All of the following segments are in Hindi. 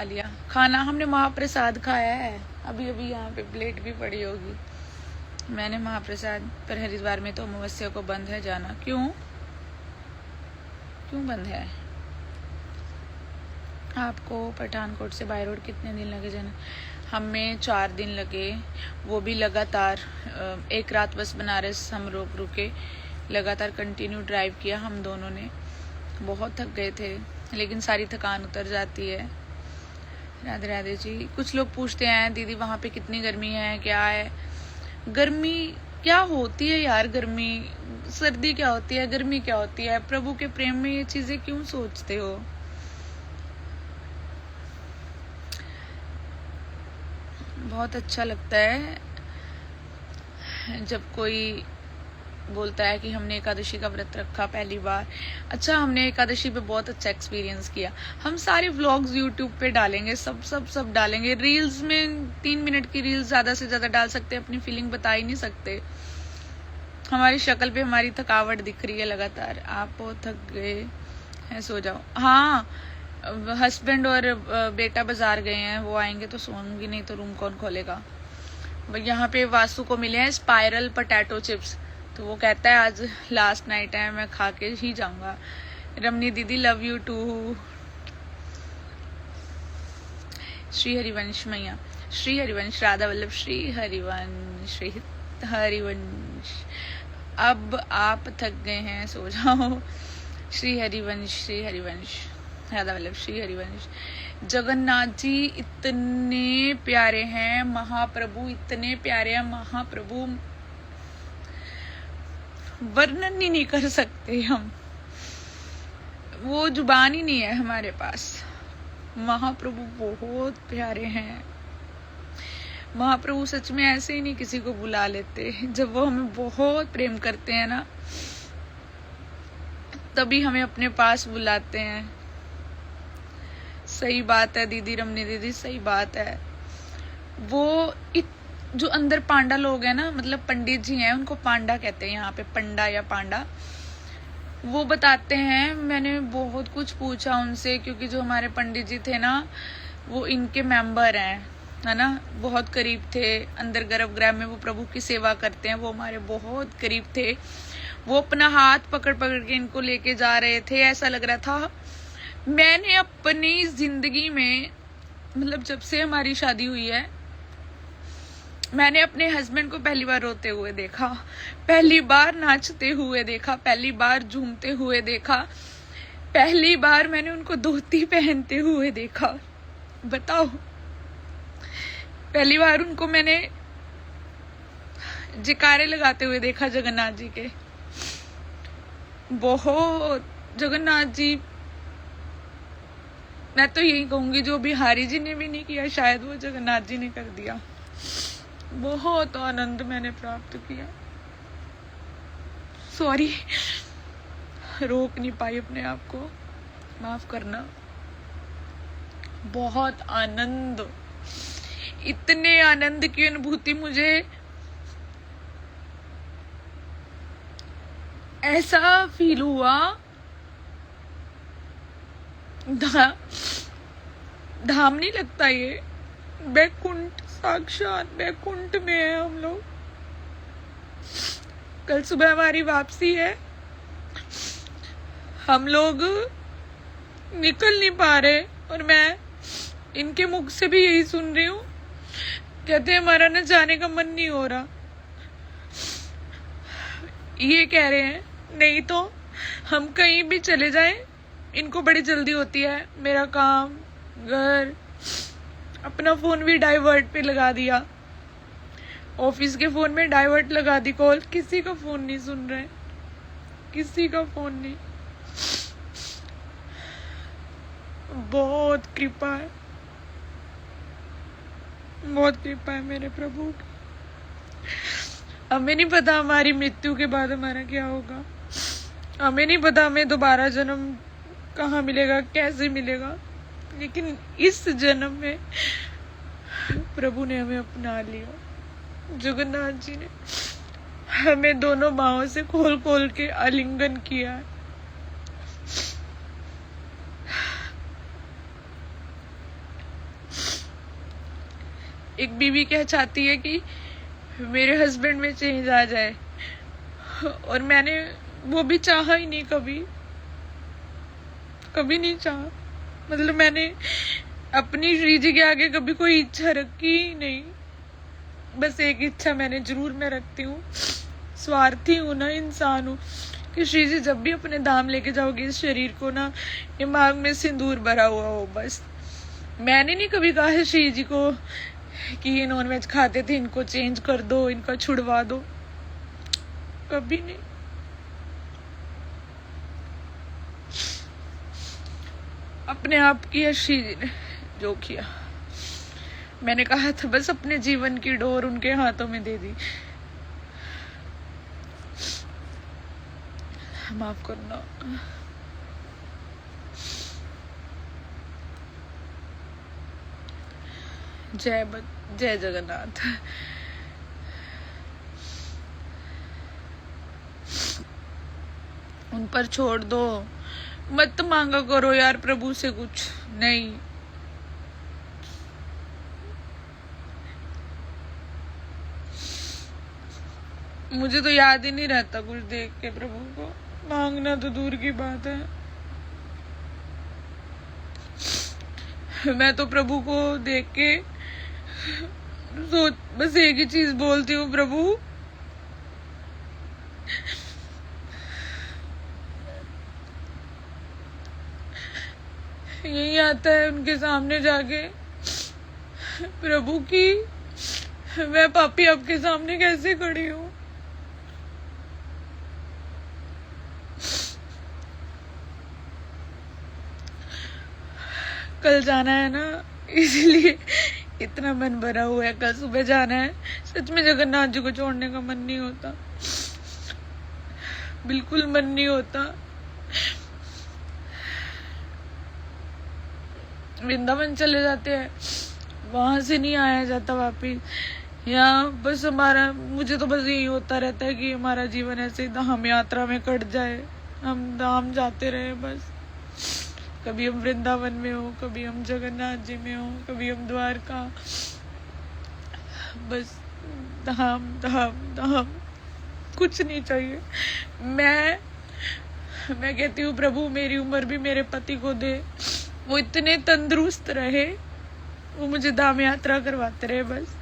लिया खाना, हमने महाप्रसाद खाया है। अभी अभी यहाँ पे प्लेट भी पड़ी होगी। मैंने महाप्रसाद। पर हरिद्वार में तो अमावस्या को बंद है जाना। क्यों क्यों बंद है? आपको पठानकोट से बाय रोड कितने दिन लगे जाना? हमें 4 दिन लगे, वो भी लगातार। एक रात बस बनारस हम रुके, लगातार कंटिन्यू ड्राइव किया हम दोनों ने। बहुत थक गए थे, लेकिन सारी थकान उतर जाती है। राधे राधे जी। कुछ लोग पूछते हैं दीदी वहाँ पे कितनी गर्मी है, क्या है? गर्मी क्या होती है यार? गर्मी, सर्दी क्या होती है, गर्मी क्या होती है? प्रभु के प्रेम में ये चीजें क्यों सोचते हो? बहुत अच्छा लगता है जब कोई बोलता है कि हमने एकादशी का व्रत रखा पहली बार। अच्छा, हमने एकादशी पे बहुत अच्छा एक्सपीरियंस किया। हम सारे व्लॉग्स यूट्यूब पे डालेंगे, सब डालेंगे। रील्स में 3 मिनट की रील्स ज्यादा से ज्यादा डाल सकते हैं, अपनी फीलिंग बता ही नहीं सकते। हमारी शक्ल पे हमारी थकावट दिख रही है लगातार। आप बहुत थक गए हैं, सो जाओ। हाँ, हस्बैंड और बेटा बाजार गए हैं, वो आएंगे तो सोऊंगी, नहीं तो रूम कौन खोलेगा। यहाँ पे वासु को मिले हैं स्पाइरल पोटैटो चिप्स, तो वो कहता है आज लास्ट नाइट है, मैं खा के ही जाऊंगा। रमनी दीदी love you too. Shri Harivansh मैया, श्री हरिवंश, राधा वल्लभ, श्री हरिवंश, श्री हरिवंश। अब आप थक गए हैं, सो जाओ। श्री हरिवंश, श्री हरिवंश, राधा वल्लभ, श्री हरिवंश। जगन्नाथ जी इतने प्यारे हैं, महाप्रभु इतने प्यारे हैं, महाप्रभु वर्णन ही नहीं कर सकते हम, वो जुबान ही नहीं है हमारे पास। महाप्रभु बहुत प्यारे हैं। महाप्रभु सच में ऐसे ही नहीं किसी को बुला लेते। जब वो हमें बहुत प्रेम करते हैं ना, तभी हमें अपने पास बुलाते हैं। सही बात है दीदी, रमनी दीदी, सही बात है। वो जो अंदर पांडा लोग हैं ना, मतलब पंडित जी हैं, उनको पांडा कहते हैं यहाँ पे, पंडा या पांडा। वो बताते हैं, मैंने बहुत कुछ पूछा उनसे, क्योंकि जो हमारे पंडित जी थे ना, वो इनके मेंबर हैं, है ना, बहुत करीब थे। अंदर गर्भगृह में वो प्रभु की सेवा करते हैं, वो हमारे बहुत करीब थे। वो अपना हाथ पकड़ पकड़ के इनको लेके जा रहे थे। ऐसा लग रहा था मैंने अपनी जिंदगी में, मतलब जब से हमारी शादी हुई है, मैंने अपने हस्बैंड को पहली बार रोते हुए देखा, पहली बार नाचते हुए देखा, पहली बार झूमते हुए देखा, पहली बार मैंने उनको धोती पहनते हुए देखा। बताओ, पहली बार उनको मैंने जयकारे लगाते हुए देखा जगन्नाथ जी के। बहुत, जगन्नाथ जी, मैं तो यही कहूंगी जो बिहारी जी ने भी नहीं किया, शायद वो जगन्नाथ जी ने कर दिया। बहुत आनंद मैंने प्राप्त किया। सॉरी, रोक नहीं पाई अपने आप को, माफ करना। बहुत आनंद, इतने आनंद की अनुभूति मुझे ऐसा फील हुआ, धाम नहीं लगता ये, बैकुंठ, साक्षात बैकुंठ में है हम लोग। कल सुबह हमारी वापसी है, हम लोग निकल नहीं पा रहे, और मैं इनके मुख से भी यही सुन रही हूँ, कहते हैं हमारा न जाने का मन नहीं हो रहा। ये कह रहे हैं नहीं तो हम कहीं भी चले जाएं, इनको बड़ी जल्दी होती है। मेरा काम, घर, अपना फोन भी डाइवर्ट पे लगा दिया, ऑफिस के फोन में डाइवर्ट लगा दी कॉल, किसी का फोन नहीं सुन रहे, किसी का फोन नहीं। बहुत कृपा है, बहुत कृपा है मेरे प्रभु की। हमें नहीं पता हमारी मृत्यु के बाद हमारा क्या होगा, हमें नहीं पता हमें दोबारा जन्म कहाँ मिलेगा, कैसे मिलेगा, लेकिन इस जन्म में प्रभु ने हमें अपना लिया। जगन्नाथ जी ने हमें दोनों बाहों से खोल खोल के आलिंगन किया है। एक बीवी क्या चाहती है कि मेरे हस्बैंड में चेंज आ जाए, और मैंने वो भी चाहा ही नहीं, कभी नहीं चाहा। मतलब मैंने अपनी श्री जी के आगे कभी कोई इच्छा रखी ही नहीं। बस एक इच्छा मैंने जरूर मैं रखती हूँ, स्वार्थी हूँ ना, इंसान हूँ, कि श्री जी जब भी अपने धाम लेके जाओगे इस शरीर को ना, दिमाग में सिंदूर भरा हुआ हो। बस मैंने नहीं कभी कहा है श्री जी को कि ये नॉन वेज खाते थे, इनको चेंज कर दो, इनका छुड़वा दो, कभी नहीं। अपने आप किया श्री जी ने जो किया। मैंने कहा था बस अपने जीवन की डोर उनके हाथों में दे दी। माफ करना। जय जगन्नाथ। उन पर छोड़ दो, मत मांगा करो यार प्रभु से कुछ नहीं। मुझे तो याद ही नहीं रहता कुछ देख के प्रभु को, मांगना तो दूर की बात है। मैं तो प्रभु को देख के बस एक ही चीज बोलती हूँ, प्रभु यही आता है उनके सामने जाके, प्रभु की मैं पापी आपके सामने कैसे खड़ी हूँ। कल जाना है ना, इसलिए इतना मन भरा हुआ है। कल सुबह जाना है। सच में जगन्नाथ जी को छोड़ने का मन नहीं होता, बिल्कुल मन नहीं होता। वृंदावन चले जाते हैं, वहां से नहीं आया जाता वापिस। यहाँ बस हमारा, मुझे तो बस यही होता रहता है कि हमारा जीवन ऐसे धाम यात्रा में कट जाए, हम धाम जाते रहे बस। कभी हम वृंदावन में हो, कभी हम जगन्नाथ जी में हो, कभी हम द्वारका, बस धाम धाम धाम, कुछ नहीं चाहिए। मैं कहती हूँ प्रभु मेरी उम्र भी मेरे पति को दे, वो इतने तंदुरुस्त रहे, वो मुझे धाम यात्रा करवाते रहे। बस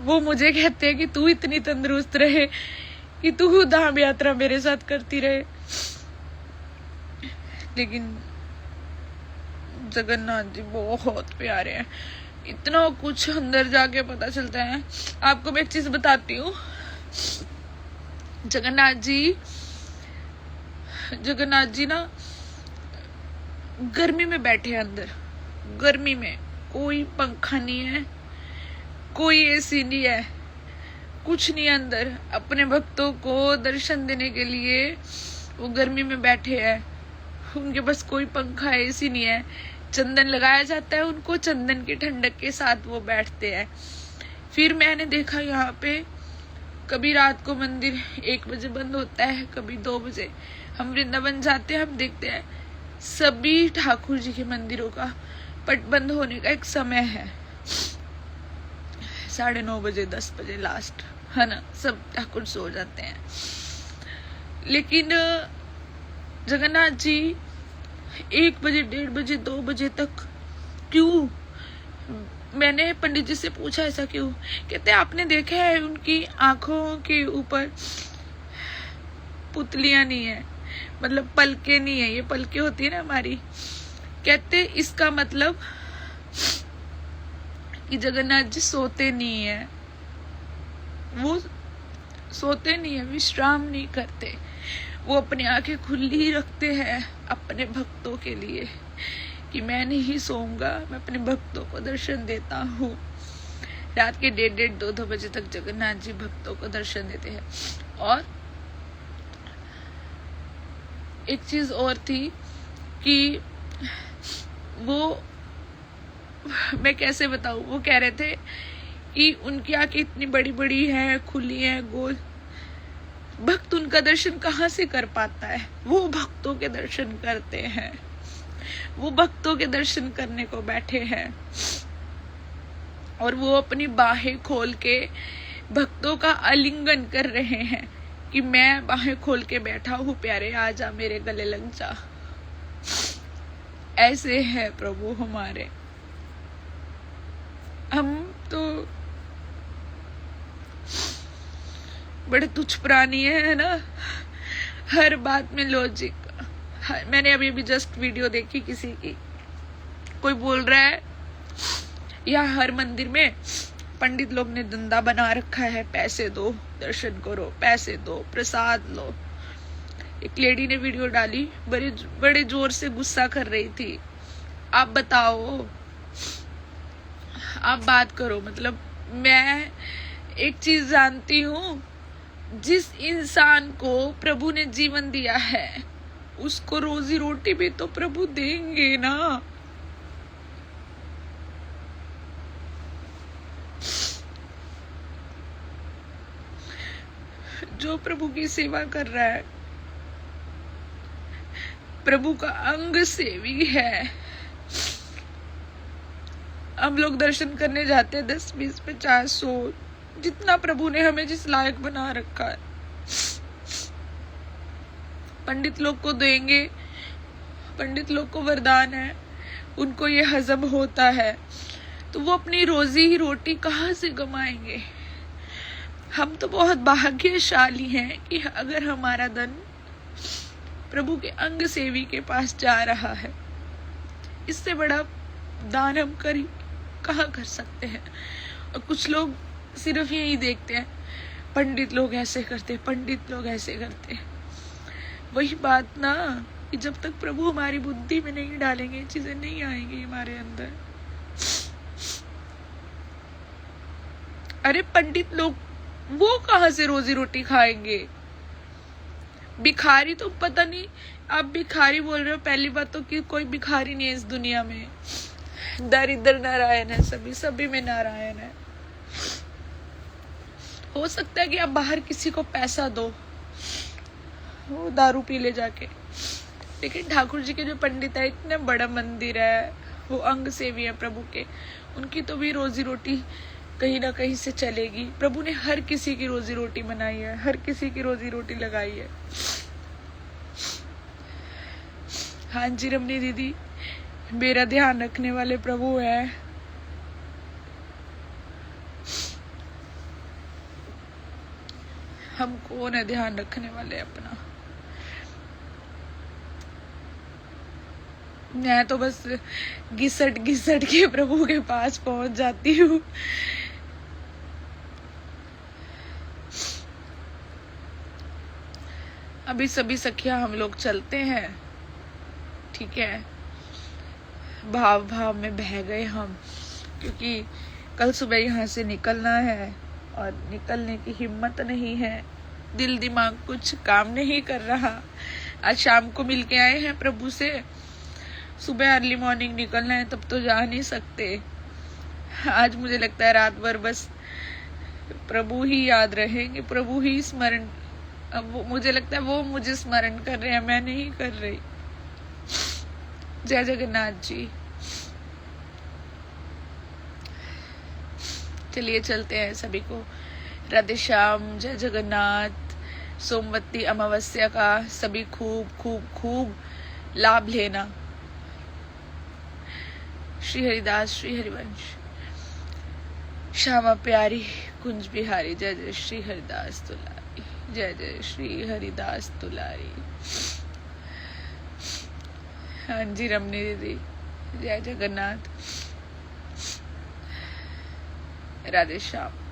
वो मुझे कहते हैं कि तू इतनी तंदुरुस्त रहे कि तू धाम यात्रा मेरे साथ करती रहे। लेकिन जगन्नाथ जी बहुत प्यारे हैं, इतना कुछ अंदर जाके पता चलता है। आपको मैं एक चीज बताती हूँ, जगन्नाथ जी ना गर्मी में बैठे हैं अंदर, गर्मी में, कोई पंखा नहीं है, कोई एसी नहीं है, कुछ नहीं है अंदर। अपने भक्तों को दर्शन देने के लिए वो गर्मी में बैठे हैं, उनके पास कोई पंखा एसी नहीं है। चंदन लगाया जाता है उनको, चंदन की ठंडक के साथ वो बैठते हैं। फिर मैंने देखा यहाँ पे कभी रात को मंदिर 1 बजे बंद होता है, कभी 2 बजे। हम वृंदावन जाते हैं, हम देखते हैं सभी ठाकुर जी के मंदिरों का पट बंद होने का एक समय है, 9:30 बजे, 10 बजे लास्ट, है ना, सब ठाकुर सो जाते हैं। लेकिन जगन्नाथ जी 1 बजे, 1:30 बजे, 2 बजे तक क्यों? मैंने पंडित जी से पूछा ऐसा क्यों? कहते आपने देखा है उनकी आंखों के ऊपर पुतलियां नहीं है, मतलब पलके नहीं है, ये पलके होती है ना हमारी। कहते इसका मतलब कि जगन्नाथ जी सोते नहीं है, वो सोते नहीं है, विश्राम नहीं करते, वो अपनी आंखें खुली रखते हैं अपने भक्तों के लिए, कि मैं नहीं सोऊंगा, मैं अपने भक्तों को दर्शन देता हूँ। रात के 1:30, 2 बजे तक जगन्नाथ जी भक्तों को दर्शन देते हैं। और एक चीज और थी कि वो, मैं कैसे बताऊं, वो कह रहे थे कि उनकी आंखें इतनी बड़ी बड़ी हैं, खुली हैं, गोल। भक्त उनका दर्शन कहाँ से कर पाता है? वो भक्तों के दर्शन करते हैं, वो भक्तों के दर्शन करने को बैठे हैं। और वो अपनी बाहें खोल के भक्तों का आलिंगन कर रहे हैं कि मैं बाहें खोल के बैठा हूँ, प्यारे आजा मेरे गले लग जा। ऐसे है प्रभु हमारे। हम तो बड़े तुच्छ प्राणी है ना, हर बात में लॉजिक। मैंने अभी जस्ट वीडियो देखी किसी की, कोई बोल रहा है यहाँ हर मंदिर में पंडित लोग ने धंधा बना रखा है, पैसे दो दर्शन करो, पैसे दो प्रसाद लो। एक लेडी ने वीडियो डाली, बड़े जोर से गुस्सा कर रही थी। आप बताओ, आप बात करो। मतलब मैं एक चीज जानती हूँ, जिस इंसान को प्रभु ने जीवन दिया है उसको रोजी रोटी भी तो प्रभु देंगे ना। जो प्रभु की सेवा कर रहा है, प्रभु का अंग सेवी है। हम लोग दर्शन करने जाते हैं 10, 20, 50, 100, जितना प्रभु ने हमें जिस लायक बना रखा है। पंडित लोग को देंगे, पंडित लोग को वरदान है, उनको ये हजम होता है, तो वो अपनी रोजी ही रोटी कहाँ से कमाएंगे। हम तो बहुत भाग्यशाली हैं कि अगर हमारा धन प्रभु के अंग सेवी के पास जा रहा है। इससे बड़ा दान हम कहाँ कर सकते हैं। और कुछ लोग सिर्फ यही देखते हैं, पंडित लोग ऐसे करते, पंडित लोग ऐसे करते। वही बात ना कि जब तक प्रभु हमारी बुद्धि में नहीं डालेंगे, चीजें नहीं आएंगी हमारे अंदर। अरे पंडित लोग वो कहाँ से रोजी रोटी खाएंगे। भिखारी तो पता नहीं, आप भिखारी बोल रहे हो, पहली बात तो कि कोई भिखारी नहीं है इस दुनिया में। दरिद्र नारायण है, सभी में नारायण है। हो सकता है कि आप बाहर किसी को पैसा दो, वो दारू पी ले जाके, लेकिन ठाकुर जी के जो पंडित है, इतने बड़ा मंदिर है, वो अंग सेवी है प्रभु के, उनकी तो भी रोजी रोटी कहीं ना कहीं से चलेगी। प्रभु ने हर किसी की रोजी रोटी बनाई है, हर किसी की रोजी रोटी लगाई है। हाँ जी रमनी दीदी, मेरा ध्यान रखने वाले प्रभु है। हम कौन है ध्यान रखने वाले अपना। मैं तो बस घिसट घिसट के प्रभु के पास पहुंच जाती हूँ। अभी सभी सखिया हम लोग चलते हैं, ठीक है। भाव भाव में बह गए हम, क्योंकि कल सुबह यहाँ से निकलना है और निकलने की हिम्मत नहीं है, दिल दिमाग कुछ काम नहीं कर रहा। आज शाम को मिलके आए हैं प्रभु से, सुबह अर्ली मॉर्निंग निकलना है, तब तो जा नहीं सकते। आज मुझे लगता है रात भर बस प्रभु ही याद रहेंगे, प्रभु ही स्मरण। अब मुझे लगता है वो मुझे स्मरण कर रहे हैं, मैं नहीं कर रही। जय जगन्नाथ जी। चलिए चलते हैं, सभी को राधे श्याम, जय जगन्नाथ। सोमवती अमावस्या का सभी खूब खूब खूब लाभ लेना। श्री हरिदास, श्री हरिवंश, श्यामा प्यारी, कुंज बिहारी। जय जय श्री हरिदास दुलारी, जय जय श्री हरिदास दुलारी। हाँ जी रमनी दीदी, जय जगन्नाथ, राधे श्याम।